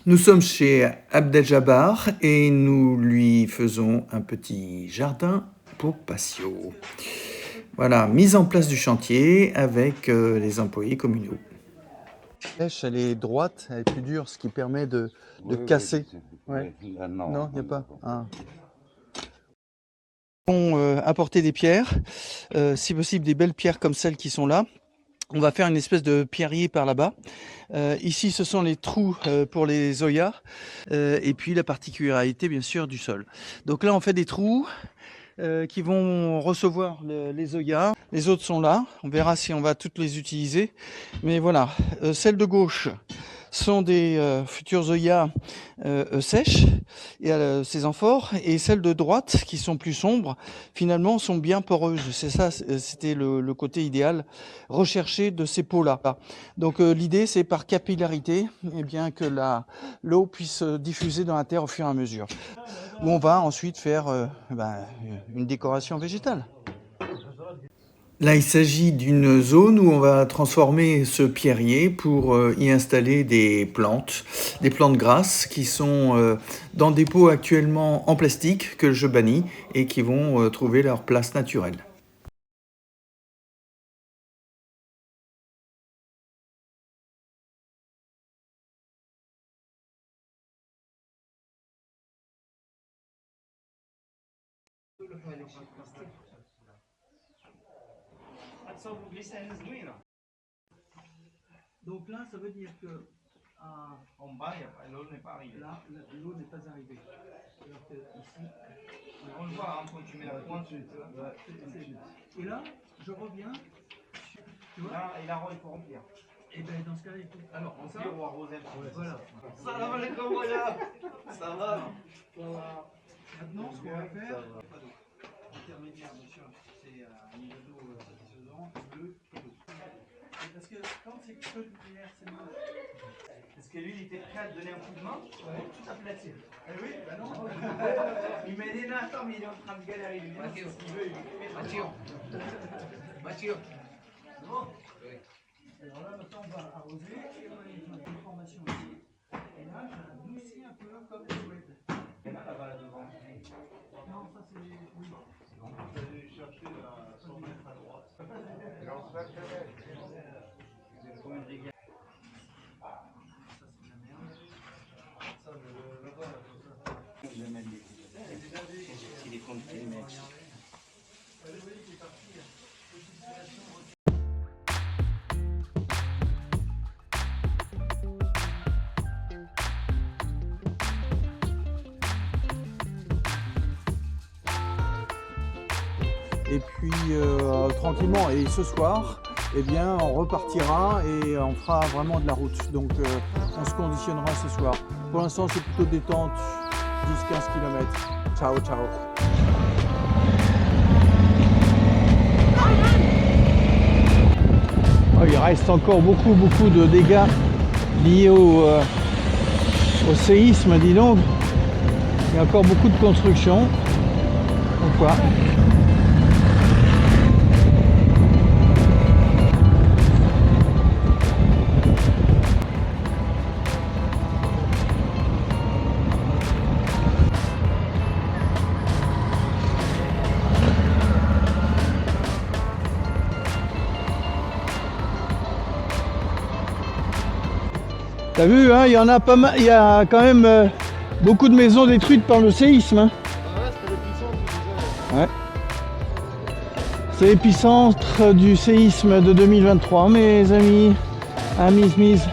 Nous sommes chez Abdeljabbar et nous lui faisons un petit jardin pour patio. Voilà, mise en place du chantier avec les employés communaux. La pêche, elle est droite, elle est plus dure, ce qui permet de casser. Ouais. Non, il n'y a pas. Ah. On va apporter des pierres, si possible des belles pierres comme celles qui sont là. On va faire une espèce de pierrier par là-bas. Ici, ce sont les trous pour les zoyas. Et puis la particularité, bien sûr, du sol. Donc là, on fait des trous qui vont recevoir les zoyas. Les autres sont là. On verra si on va toutes les utiliser. Mais voilà, celles de gauche sont des futures zoyas sèches et ces amphores, et celles de droite qui sont plus sombres finalement sont bien poreuses. C'est ça, c'était le côté idéal recherché de ces pots-là. Donc l'idée, c'est par capillarité, eh bien que l'eau puisse diffuser dans la terre au fur et à mesure. Où on va ensuite faire une décoration végétale. Là, il s'agit d'une zone où on va transformer ce pierrier pour y installer des plantes grasses qui sont dans des pots actuellement en plastique que je bannis et qui vont trouver leur place naturelle. Donc là, ça veut dire que en bas, l'eau n'est pas arrivée. Là, l'eau n'est pas arrivée. Alors que ici, on le voit quand tu mets la pointe. Et là, je reviens. Tu vois là, et là, il faut remplir. Et bien, dans ce cas-là, il faut remplir ou arroser. Voilà. Salam alaikum, voilà. Ça va. Maintenant, ce qu'on va faire, intermédiaire, bien sûr, c'est un niveau d'eau satisfaisant, bleu et d'eau. Parce que quand c'est que de lumière, c'est moche. Parce que lui, il était prêt à te donner un coup de main pour tout aplatir. Eh oui, bah non. Il m'a dit, non, attends, mais il est en train de galérer. Il dit, ce qu'il veut, Mathieu. Bon. Oui. Alors là, maintenant, on va arroser et on va mettre une formation ici. Et là, j'adoucis un peu comme les souhaite. Et là, là-bas, devant. Non, ça, c'est. Oui. On va aller chercher à 100 mètres à droite. Et on se fait combien de rivières? Ça, c'est la merde. Ça, là-bas, ça. Je vais mettre des petits. C'est des comptes les mecs. Et puis tranquillement, et ce soir, eh bien, on repartira et on fera vraiment de la route. Donc on se conditionnera ce soir. Pour l'instant, c'est plutôt détente, 10-15 km. Ciao, ciao. Oh, il reste encore beaucoup de dégâts liés au séisme, dis donc. Il y a encore beaucoup de constructions. Donc voilà. T'as vu, hein, il y en a pas mal, il y a quand même beaucoup de maisons détruites par le séisme. Hein. Ouais. C'est l'épicentre du séisme de 2023, mes amis. Miss.